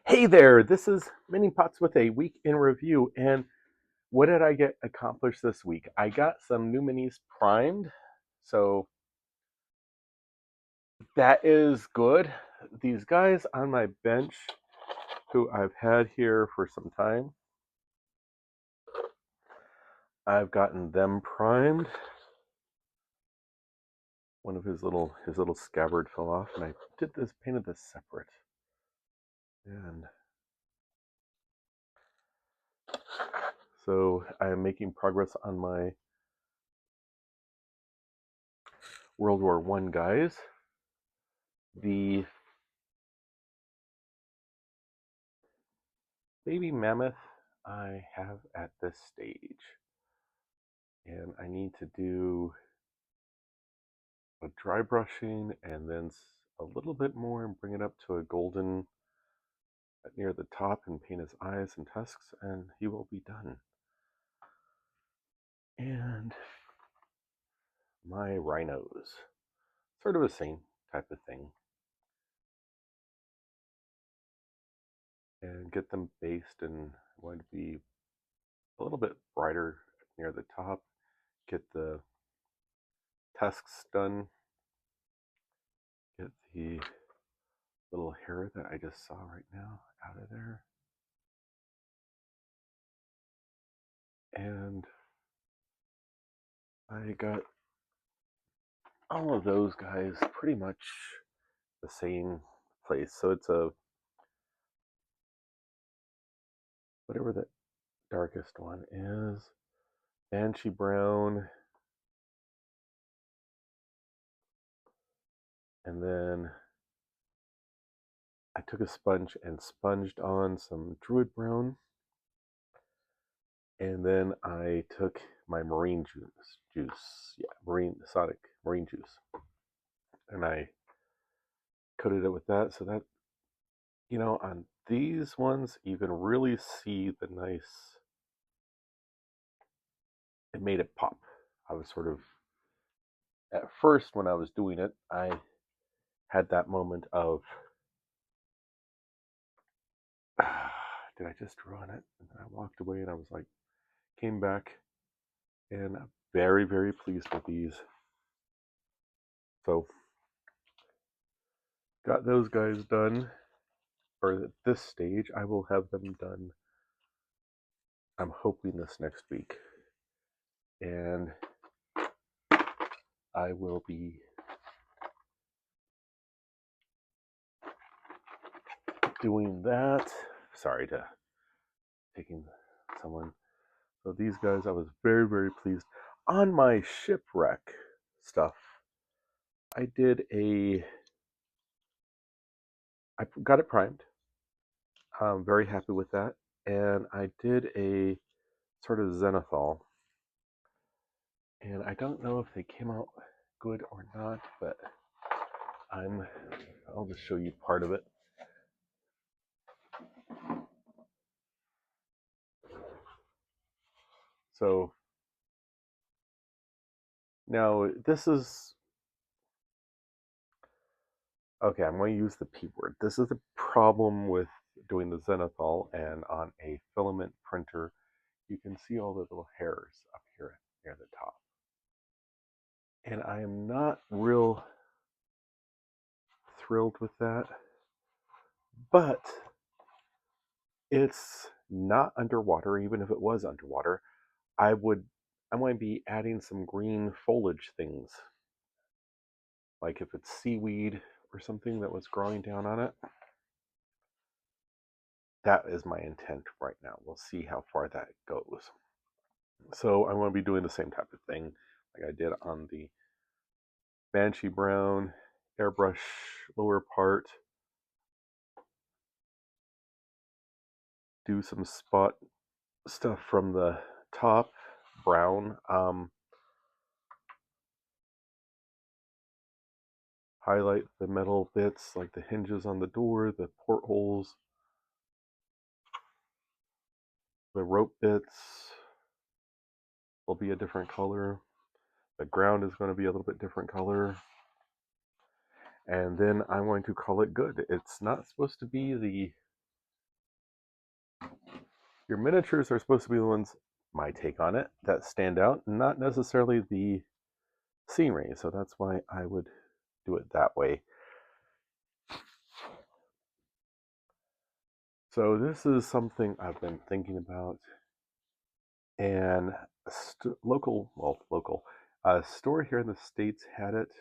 Hey there, this is Mini Pots with a week in review. And what did I get accomplished this week? I got some new minis primed, so that is good. These guys on my bench, who I've had here for some time, I've gotten them primed. One of his little scabbard fell off, and I painted this separate. And so I am making progress on my World War One guys. The baby mammoth I have at this stage, and I need to do a dry brushing and then a little bit more and bring it up to a golden near the top and paint his eyes and tusks, and he will be done. And my rhinos, sort of the same type of thing, and get them based, and I want to be a little bit brighter near the top, get the tusks done, get the little hair that I just saw right now out of there, and I got all of those guys pretty much the same place. So it's a whatever the darkest one is, Banshee Brown, and then I took a sponge and sponged on some Druid Brown, and then I took my marine juice, yeah, marine juice, and I coated it with that, so that, on these ones you can really see the nice, it made it pop. I was sort of, at first when I was doing it, I had that moment of, did I just ruin it? And I walked away, and I was like, came back, and I'm very, very pleased with these. So got those guys done, or at this stage I will have them done, I'm hoping this next week, and I will be doing that. Sorry to taking someone. So these guys, I was very, very pleased. On my Shipwreck stuff, I got it primed. I'm very happy with that. And I did a sort of zenithal. And I don't know if they came out good or not, but I'll just show you part of it. So now this is, okay, I'm going to use the P word. This is the problem with doing the zenithal, and on a filament printer, you can see all the little hairs up here near the top. And I am not real thrilled with that, but it's not underwater. Even if it was underwater, I might be adding some green foliage things, like if it's seaweed or something that was growing down on it. That is my intent right now. We'll see how far that goes. So I want to be doing the same type of thing like I did on the Banshee Brown, airbrush lower part, do some spot stuff from the top, brown, highlight the metal bits like the hinges on the door, the portholes, the rope bits will be a different color. The ground is going to be a little bit different color. And then I'm going to call it good. It's not supposed to be the your miniatures are supposed to be the ones, my take on it, that stand out, not necessarily the scenery. So that's why I would do it that way. So this is something I've been thinking about, and a local store here in the States had it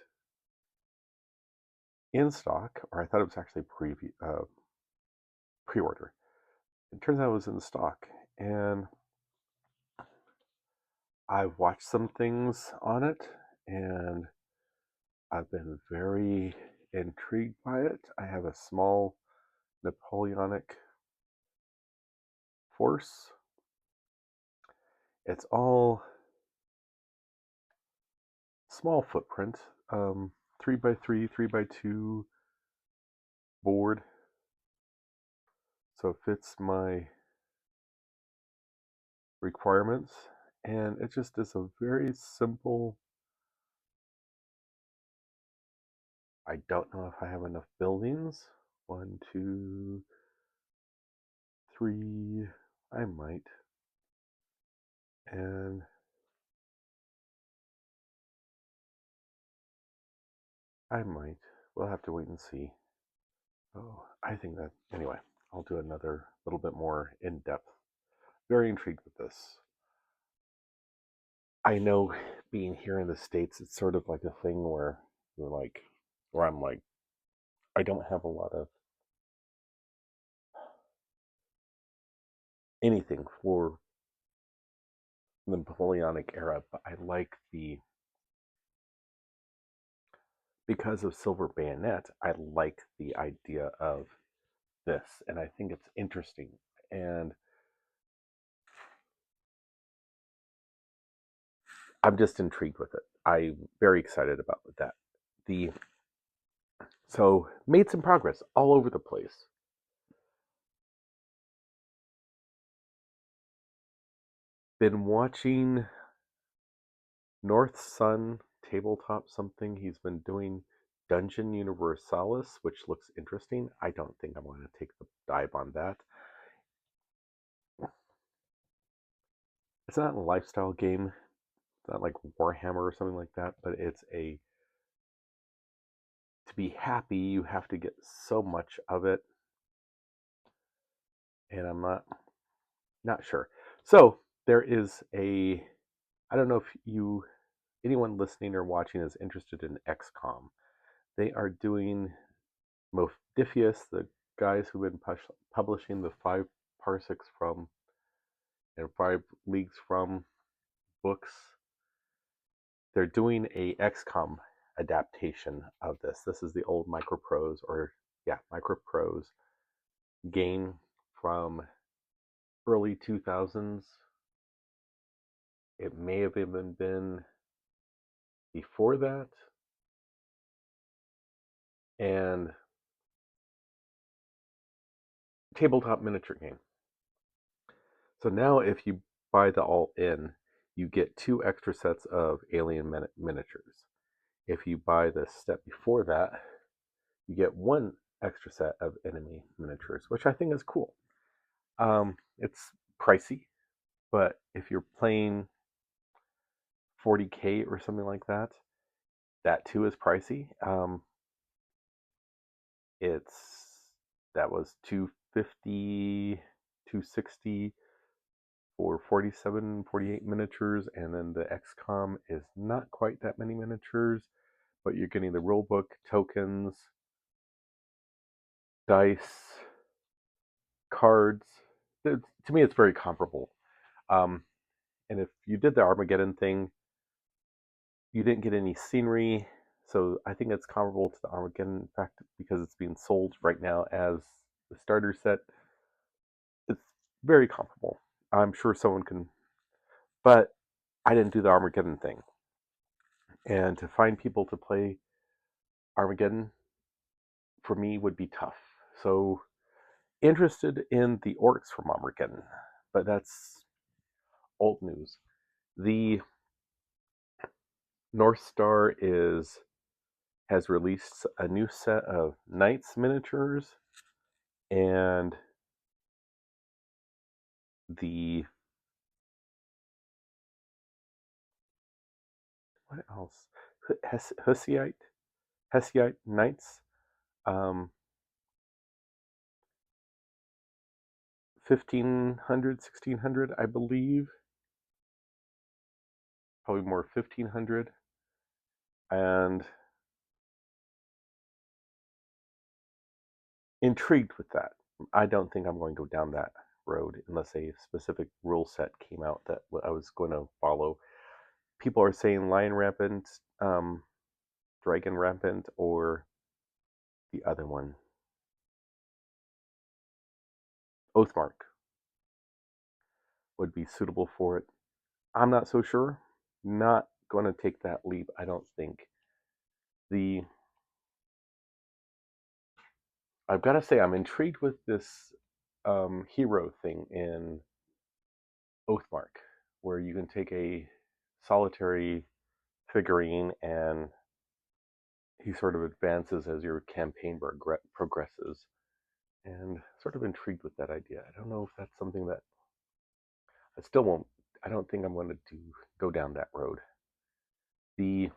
in stock, or I thought it was actually pre-order. It turns out it was in stock, and I've watched some things on it, and I've been very intrigued by it. I have a small Napoleonic force. It's all small footprint, 3x3, 3x2 board, so it fits my requirements, and it just is a very simple. I don't know if I have enough buildings. 1, 2, 3. I might, and I might. We'll have to wait and see. Oh, I think that anyway. I'll do another little bit more in depth. Very intrigued with this. I know being here in the States, it's sort of like a thing where you're like, where I'm like, I don't have a lot of anything for the Napoleonic era, but I like because of Silver Bayonet, I like the idea of this, and I think it's interesting. And I'm just intrigued with it. I'm very excited about that. The So made some progress all over the place. Been watching North Sun tabletop something. He's been doing Dungeon Universalis, which looks interesting. I don't think I'm going to take the dive on that. It's not a lifestyle game. It's not like Warhammer or something like that, but it's to be happy, you have to get so much of it, and I'm not sure. So there is I don't know if anyone listening or watching is interested in XCOM. They are doing Modifius, the guys who've been publishing the 5 parsecs from and 5 leagues from books. They're doing a XCOM adaptation of this. This is the old Microprose game from early 2000s. It may have even been before that. And tabletop miniature game. So now if you buy the all-in, you get 2 extra sets of alien miniatures. If you buy the step before that, you get 1 extra set of enemy miniatures, which I think is cool. It's pricey, but if you're playing 40K or something like that, that too is pricey. That was 250, 260 for 47, 48 miniatures, and then the XCOM is not quite that many miniatures, but you're getting the rulebook, tokens, dice, cards. To me, it's very comparable. Um, and if you did the Armageddon thing, you didn't get any scenery, so I think it's comparable to the Armageddon. In fact, because it's being sold right now as the starter set, it's very comparable. I'm sure someone can, but I didn't do the Armageddon thing. And to find people to play Armageddon for me would be tough. So interested in the orcs from Armageddon, but that's old news. The North Star has released a new set of Knights miniatures, and the what else? Hesiite Knights, 1500, 1600, I believe, probably more 1500, and intrigued with that. I don't think I'm going to go down that road unless a specific rule set came out that I was going to follow. People are saying Lion Rampant, Dragon Rampant, or the other one, Oathmark, would be suitable for it. I'm not so sure. Not going to take that leap, I don't think. The I've got to say, I'm intrigued with this hero thing in Oathmark, where you can take a solitary figurine and he sort of advances as your campaign progresses. And sort of intrigued with that idea. I don't know if that's something that I still won't. I don't think I'm going to go down that road. The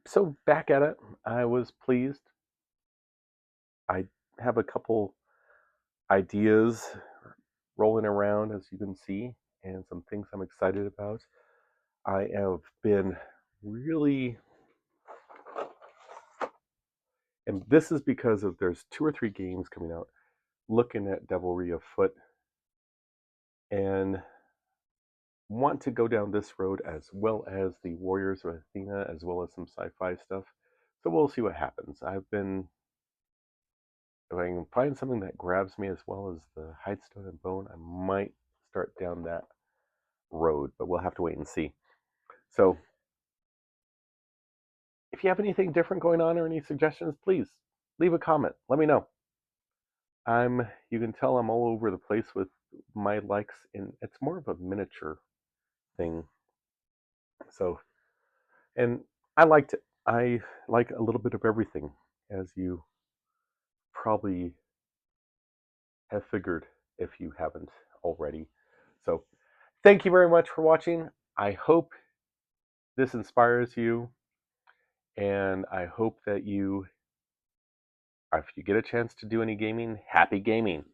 So back at it, I was pleased. I have a couple ideas rolling around, as you can see, and some things I'm excited about. I have been really, and this is because of there's 2 or 3 games coming out looking at Devilry Afoot and want to go down this road as well as the Warriors of Athena, as well as some sci-fi stuff. So we'll see what happens. If I can find something that grabs me as well as the Hidestone and Bone, I might start down that road, but we'll have to wait and see. So if you have anything different going on or any suggestions, please leave a comment. Let me know. You can tell I'm all over the place with my likes, and it's more of a miniature thing. So, and I liked it. I like a little bit of everything, as you probably have figured if you haven't already. So, thank you very much for watching. I hope this inspires you, and I hope that if you get a chance to do any gaming, happy gaming.